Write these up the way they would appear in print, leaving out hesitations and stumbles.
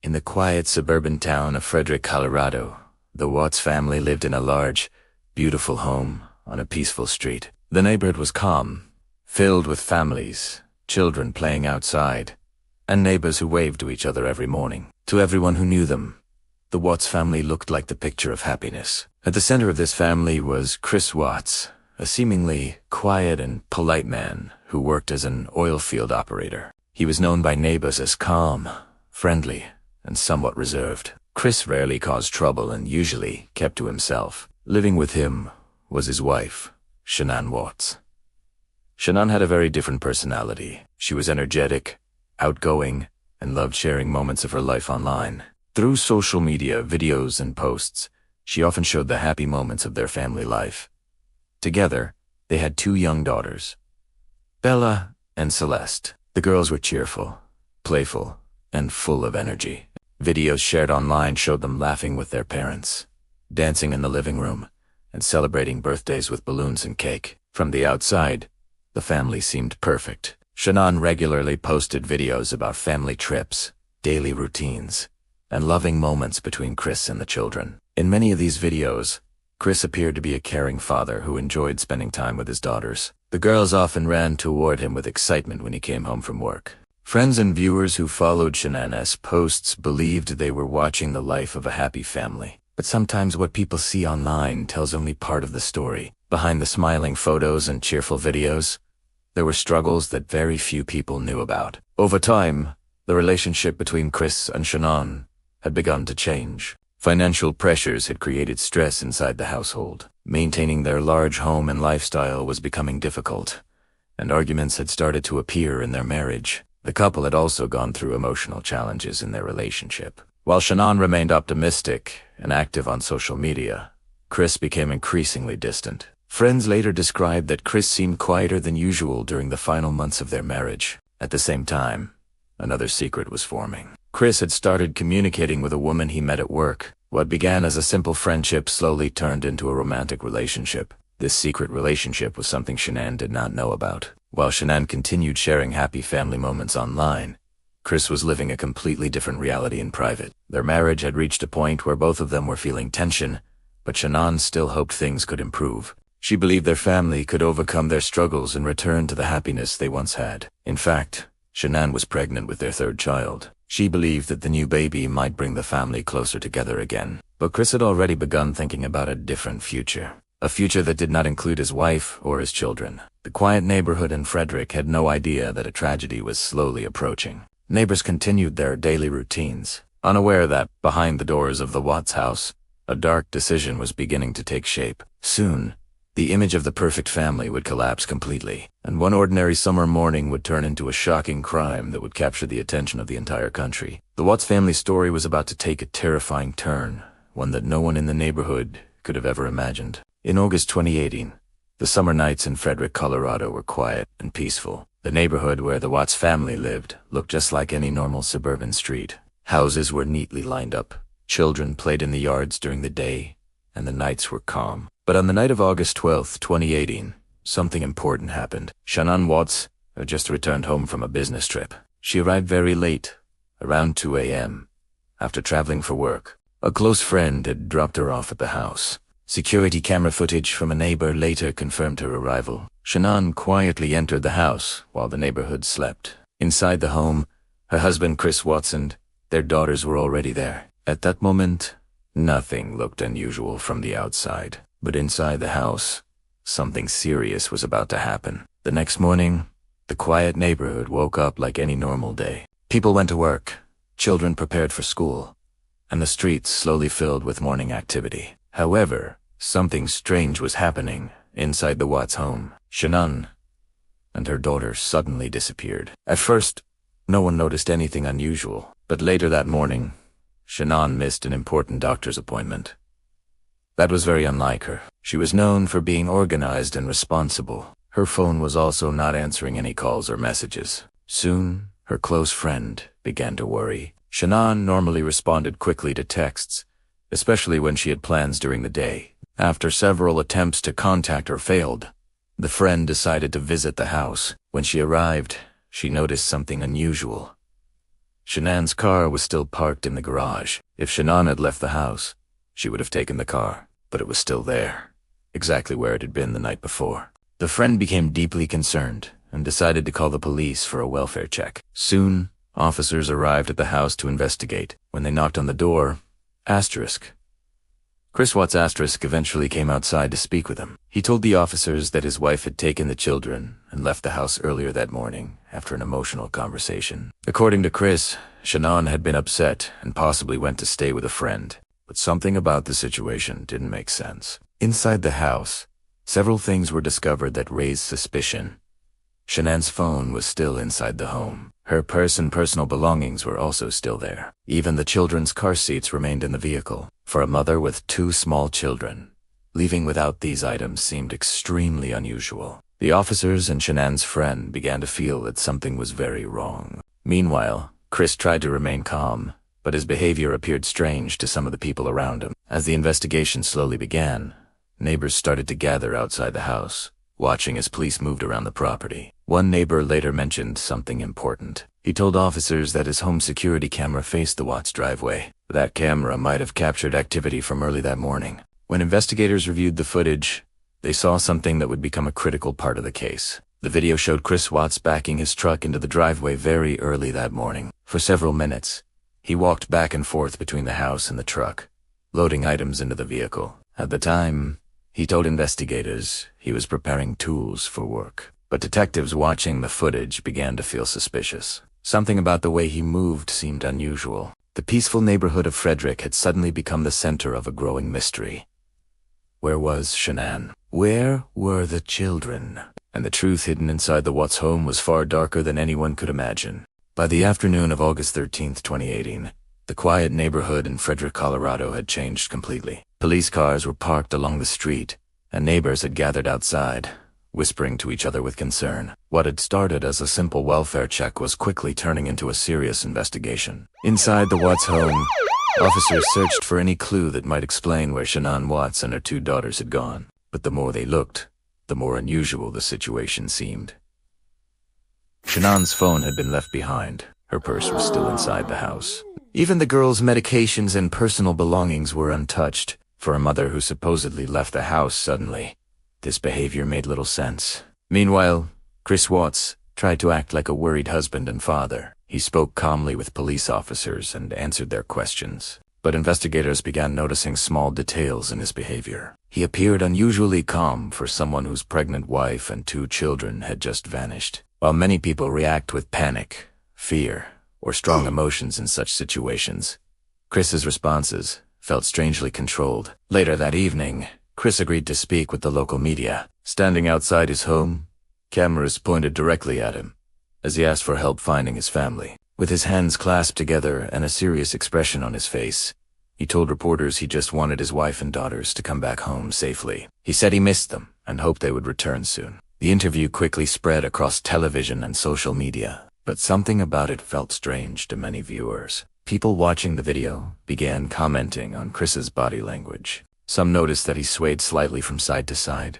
In the quiet suburban town of Frederick, Colorado, the Watts family lived in a large, beautiful home on a peaceful street. The neighborhood was calm, filled with families, children playing outside, and neighbors who waved to each other every morning. To everyone who knew them, the Watts family looked like the picture of happiness. At the center of this family was Chris Watts, a seemingly quiet and polite man who worked as an oil field operator. He was known by neighbors as calm, friendly, and somewhat reserved. Chris rarely caused trouble and usually kept to himself. Living with him was his wife, Shanann Watts. Shanann had a very different personality. She was energetic, outgoing, and loved sharing moments of her life online. Through social media, videos, and posts, she often showed the happy moments of their family life. Together, they had 2 young daughters, Bella and Celeste. The girls were cheerful, playful, and full of energy. Videos shared online showed them laughing with their parents, dancing in the living room, and celebrating birthdays with balloons and cake. From the outside, the family seemed perfect. Shanann regularly posted videos about family trips, daily routines, and loving moments between Chris and the children. In many of these videos, Chris appeared to be a caring father who enjoyed spending time with his daughters. The girls often ran toward him with excitement when he came home from work. Friends and viewers who followed Shanann's posts believed they were watching the life of a happy family. But sometimes what people see online tells only part of the story. Behind the smiling photos and cheerful videos, there were struggles that very few people knew about. Over time, the relationship between Chris and Shanann had begun to change. Financial pressures had created stress inside the household. Maintaining their large home and lifestyle was becoming difficult, and arguments had started to appear in their marriage. The couple had also gone through emotional challenges in their relationship. While Shanann remained optimistic and active on social media, Chris became increasingly distant. Friends later described that Chris seemed quieter than usual during the final months of their marriage. At the same time, another secret was forming. Chris had started communicating with a woman he met at work. What began as a simple friendship slowly turned into a romantic relationship. This secret relationship was something Shanann did not know about. While Shanann continued sharing happy family moments online, Chris was living a completely different reality in private. Their marriage had reached a point where both of them were feeling tension, but Shanann still hoped things could improve. She believed their family could overcome their struggles and return to the happiness they once had. In fact, Shanann was pregnant with their 3rd child. She believed that the new baby might bring the family closer together again. But Chris had already begun thinking about a different future. A future that did not include his wife or his children. The quiet neighborhood in Frederick had no idea that a tragedy was slowly approaching. Neighbors continued their daily routines, unaware that, behind the doors of the Watts house, a dark decision was beginning to take shape. Soon, the image of the perfect family would collapse completely, and one ordinary summer morning would turn into a shocking crime that would capture the attention of the entire country. The Watts family story was about to take a terrifying turn, one that no one in the neighborhood could have ever imagined. In August 2018, the summer nights in Frederick, Colorado were quiet and peaceful. The neighborhood where the Watts family lived looked just like any normal suburban street. Houses were neatly lined up. Children played in the yards during the day, and the nights were calm. But on the night of August 12, 2018, something important happened. Shanann Watts had just returned home from a business trip. She arrived very late, around 2 a.m., after traveling for work. A close friend had dropped her off at the house. Security camera footage from a neighbor later confirmed her arrival. Shanann quietly entered the house while the neighborhood slept. Inside the home, her husband Chris Watts and their daughters were already there. At that moment, nothing looked unusual from the outside. But inside the house, something serious was about to happen. The next morning, the quiet neighborhood woke up like any normal day. People went to work, children prepared for school, and the streets slowly filled with morning activity. However, something strange was happening inside the Watts home. Shanann and her daughter suddenly disappeared. At first, no one noticed anything unusual, but later that morning, Shanann missed an important doctor's appointment. That was very unlike her. She was known for being organized and responsible. Her phone was also not answering any calls or messages. Soon, her close friend began to worry. Shanann normally responded quickly to texts, especially when she had plans during the day. After several attempts to contact her failed, the friend decided to visit the house. When she arrived, she noticed something unusual. Shanann's car was still parked in the garage. If Shanann had left the house, she would have taken the car, but it was still there, exactly where it had been the night before. The friend became deeply concerned and decided to call the police for a welfare check. Soon, officers arrived at the house to investigate. When they knocked on the door, Chris Watts eventually came outside to speak with him. He told the officers that his wife had taken the children and left the house earlier that morning after an emotional conversation. According to Chris, Shanann had been upset and possibly went to stay with a friend, but something about the situation didn't make sense. Inside the house, several things were discovered that raised suspicion. Shanann's phone was still inside the home. Her purse and personal belongings were also still there. Even the children's car seats remained in the vehicle. For a mother with 2 small children, leaving without these items seemed extremely unusual. The officers and Shanann's friend began to feel that something was very wrong. Meanwhile, Chris tried to remain calm, but his behavior appeared strange to some of the people around him. As the investigation slowly began, neighbors started to gather outside the house, watching as police moved around the property. One neighbor later mentioned something important. He told officers that his home security camera faced the Watts driveway. That camera might have captured activity from early that morning. When investigators reviewed the footage, they saw something that would become a critical part of the case. The video showed Chris Watts backing his truck into the driveway very early that morning. For several minutes, he walked back and forth between the house and the truck, loading items into the vehicle. At the time, he told investigators he was preparing tools for work. But detectives watching the footage began to feel suspicious. Something about the way he moved seemed unusual. The peaceful neighborhood of Frederick had suddenly become the center of a growing mystery. Where was Shanann? Where were the children? And the truth hidden inside the Watts home was far darker than anyone could imagine. By the afternoon of August 13th, 2018, the quiet neighborhood in Frederick, Colorado had changed completely. Police cars were parked along the street, and neighbors had gathered outside, whispering to each other with concern. What had started as a simple welfare check was quickly turning into a serious investigation. Inside the Watts home, officers searched for any clue that might explain where Shanann Watts and her 2 daughters had gone. But the more they looked, the more unusual the situation seemed. Shanann's phone had been left behind. Her purse was still inside the house. Even the girls' medications and personal belongings were untouched. For a mother who supposedly left the house suddenly, this behavior made little sense. Meanwhile, Chris Watts tried to act like a worried husband and father. He spoke calmly with police officers and answered their questions. But investigators began noticing small details in his behavior. He appeared unusually calm for someone whose pregnant wife and 2 children had just vanished. While many people react with panic, fear, or strong emotions in such situations, Chris's responses felt strangely controlled. Later that evening, Chris agreed to speak with the local media. Standing outside his home, cameras pointed directly at him as he asked for help finding his family. With his hands clasped together and a serious expression on his face, he told reporters he just wanted his wife and daughters to come back home safely. He said he missed them and hoped they would return soon. The interview quickly spread across television and social media, but something about it felt strange to many viewers. People watching the video began commenting on Chris's body language. Some noticed that he swayed slightly from side to side.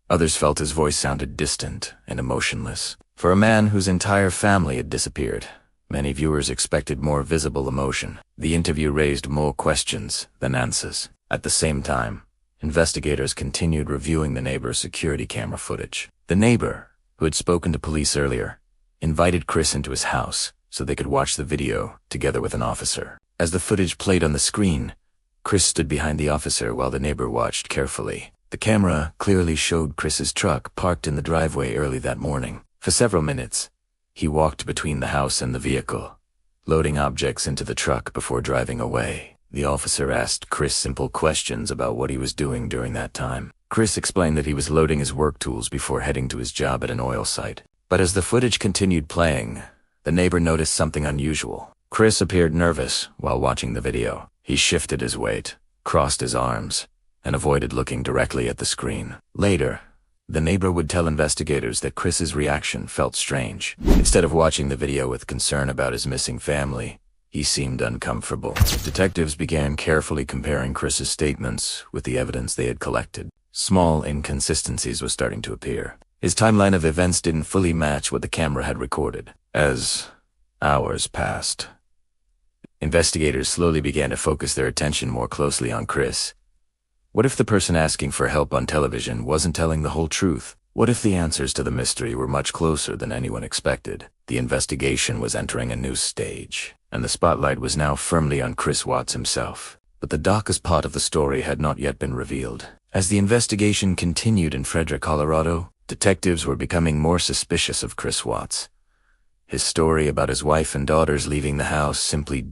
Others felt his voice sounded distant and emotionless. For a man whose entire family had disappeared, many viewers expected more visible emotion. The interview raised more questions than answers. At the same time, investigators continued reviewing the neighbor's security camera footage. The neighbor, who had spoken to police earlier, invited Chris into his house so they could watch the video together with an officer. As the footage played on the screen, Chris stood behind the officer while the neighbor watched carefully. The camera clearly showed Chris's truck parked in the driveway early that morning. For several minutes, he walked between the house and the vehicle, loading objects into the truck before driving away. The officer asked Chris simple questions about what he was doing during that time. Chris explained that he was loading his work tools before heading to his job at an oil site. But as the footage continued playing, the neighbor noticed something unusual. Chris appeared nervous while watching the video. He shifted his weight, crossed his arms, and avoided looking directly at the screen. Later, the neighbor would tell investigators that Chris's reaction felt strange. Instead of watching the video with concern about his missing family, he seemed uncomfortable. Detectives began carefully comparing Chris's statements with the evidence they had collected. Small inconsistencies were starting to appear. His timeline of events didn't fully match what the camera had recorded. As Hours passed. Investigators slowly began to focus their attention more closely on Chris. What if the person asking for help on television wasn't telling the whole truth? What if the answers to the mystery were much closer than anyone expected? The investigation was entering a new stage, and the spotlight was now firmly on Chris Watts himself. But the darkest part of the story had not yet been revealed. As the investigation continued in Frederick, Colorado, detectives were becoming more suspicious of Chris Watts. His story about his wife and daughters leaving the house simply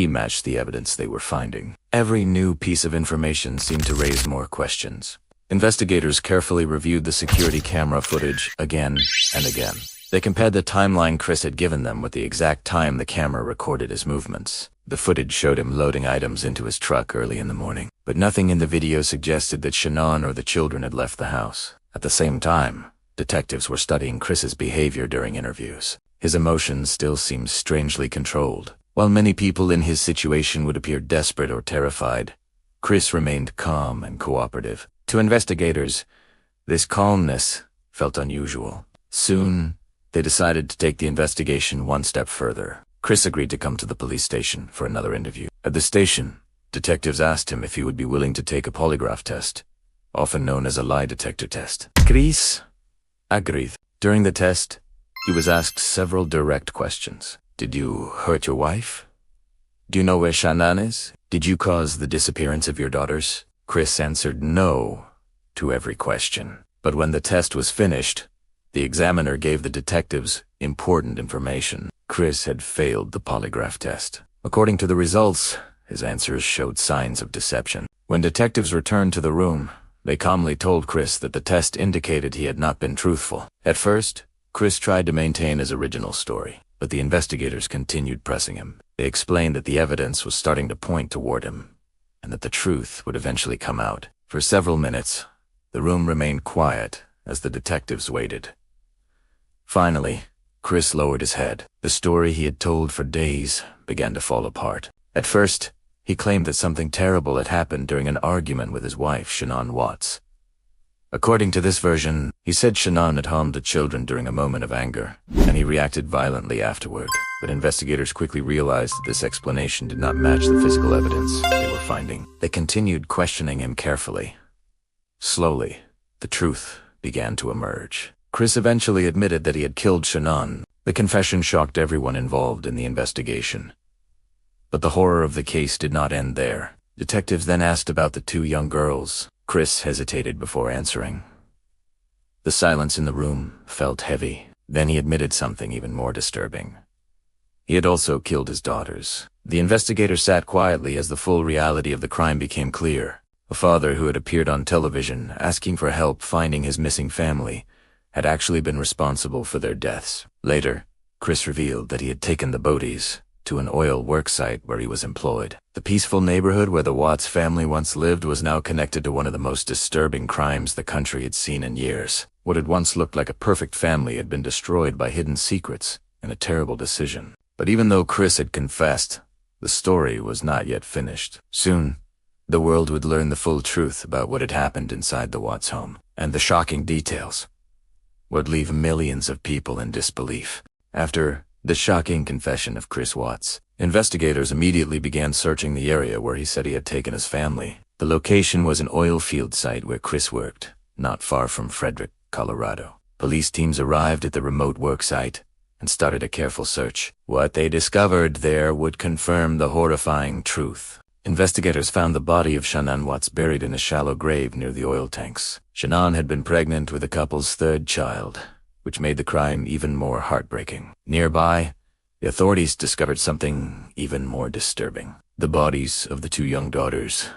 matched the evidence they were finding. Every new piece of information seemed to raise more questions. Investigators carefully reviewed the security camera footage again and again. They compared the timeline Chris had given them with the exact time the camera recorded his movements. The footage showed him loading items into his truck early in the morning, but nothing in the video suggested that Shanann or the children had left the house. At the same time, detectives were studying Chris's behavior during interviews. His emotions still seemed strangely controlled. While many people in his situation would appear desperate or terrified, Chris remained calm and cooperative. To investigators, this calmness felt unusual. Soon, they decided to take the investigation one step further. Chris agreed to come to the police station for another interview. At the station, detectives asked him if he would be willing to take a polygraph test, often known as a lie detector test. Chris agreed. During the test, he was asked several direct questions. Did you hurt your wife? Do you know where Shanann is? Did you cause the disappearance of your daughters? Chris answered no to every question. But when the test was finished, the examiner gave the detectives important information. Chris had failed the polygraph test. According to the results, his answers showed signs of deception. When detectives returned to the room, they calmly told Chris that the test indicated he had not been truthful. At first, Chris tried to maintain his original story, but the investigators continued pressing him. They explained that the evidence was starting to point toward him, and that the truth would eventually come out. For several minutes, the room remained quiet as the detectives waited. Finally, Chris lowered his head. The story he had told for days began to fall apart. At first, he claimed that something terrible had happened during an argument with his wife, Shanann Watts. According to this version, he said Shanann had harmed the children during a moment of anger, and he reacted violently afterward. But investigators quickly realized that this explanation did not match the physical evidence they were finding. They continued questioning him carefully. Slowly, the truth began to emerge. Chris eventually admitted that he had killed Shanann. The confession shocked everyone involved in the investigation. But the horror of the case did not end there. Detectives then asked about the two young girls. Chris hesitated before answering. The silence in the room felt heavy. Then he admitted something even more disturbing. He had also killed his daughters. The investigator sat quietly as the full reality of the crime became clear. A father who had appeared on television asking for help finding his missing family had actually been responsible for their deaths. Later, Chris revealed that he had taken the Bodies to an oil work site where he was employed. The peaceful neighborhood where the Watts family once lived was now connected to one of the most disturbing crimes the country had seen in years. What had once looked like a perfect family had been destroyed by hidden secrets and a terrible decision. But even though Chris had confessed, the story was not yet finished. Soon, the world would learn the full truth about what had happened inside the Watts home, and the shocking details would leave millions of people in disbelief. After the shocking confession of Chris Watts, investigators immediately began searching the area where he said he had taken his family. The location was an oil field site where Chris worked, not far from Frederick, Colorado. Police teams arrived at the remote work site and started a careful search. What they discovered there would confirm the horrifying truth. Investigators found the body of Shanann Watts buried in a shallow grave near the oil tanks. Shanann had been pregnant with the couple's third child, which made the crime even more heartbreaking. Nearby, the authorities discovered something even more disturbing. The bodies of the two young daughters,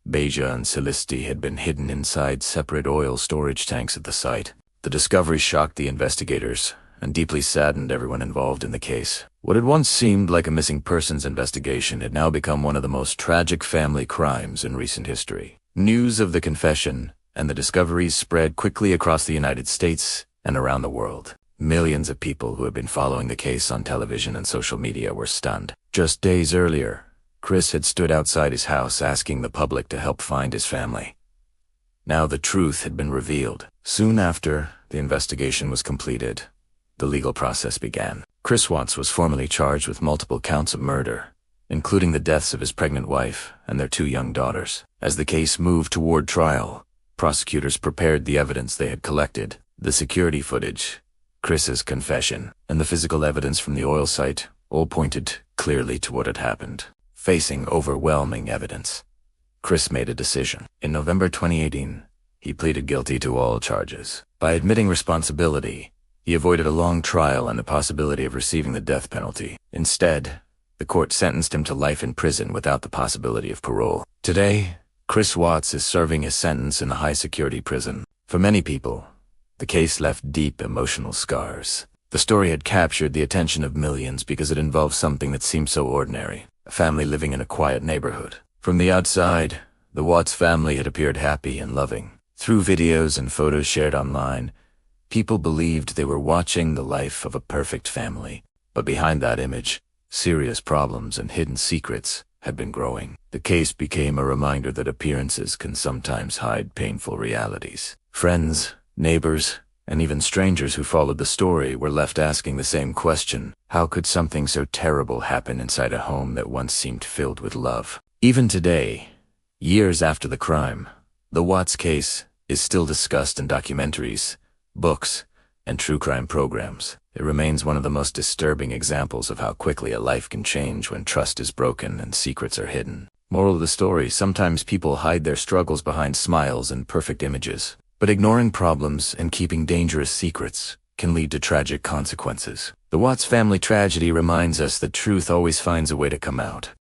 Beja and Celeste, had been hidden inside separate oil storage tanks at the site. The discovery shocked the investigators and deeply saddened everyone involved in the case. What had once seemed like a missing persons investigation had now become one of the most tragic family crimes in recent history. News of the confession and the discoveries spread quickly across the United States and around the world. Millions of people who had been following the case on television and social media were stunned. Just days earlier, Chris had stood outside his house asking the public to help find his family. Now the truth had been revealed. Soon after the investigation was completed, the legal process began. Chris Watts was formally charged with multiple counts of murder, including the deaths of his pregnant wife and their 2 young daughters. As the case moved toward trial, prosecutors prepared the evidence they had collected: the security footage, Chris's confession, and the physical evidence from the oil site all pointed clearly to what had happened. Facing overwhelming evidence, Chris made a decision. In November 2018, he pleaded guilty to all charges. By admitting responsibility, he avoided a long trial and the possibility of receiving the death penalty. Instead, the court sentenced him to life in prison without the possibility of parole. Today, Chris Watts is serving his sentence in a high-security prison. For many people, the case left deep emotional scars. The story had captured the attention of millions because it involved something that seemed so ordinary: a family living in a quiet neighborhood. From the outside, the Watts family had appeared happy and loving. Through videos and photos shared online, people believed they were watching the life of a perfect family. But behind that image, serious problems and hidden secrets had been growing. The case became a reminder that appearances can sometimes hide painful realities. Friends, neighbors, and even strangers who followed the story were left asking the same question: how could something so terrible happen inside a home that once seemed filled with love? Even today, years after the crime, the Watts case is still discussed in documentaries, books, and true crime programs. It remains one of the most disturbing examples of how quickly a life can change when trust is broken and secrets are hidden. Moral of the story: sometimes people hide their struggles behind smiles and perfect images. But ignoring problems and keeping dangerous secrets can lead to tragic consequences. The Watts family tragedy reminds us that truth always finds a way to come out.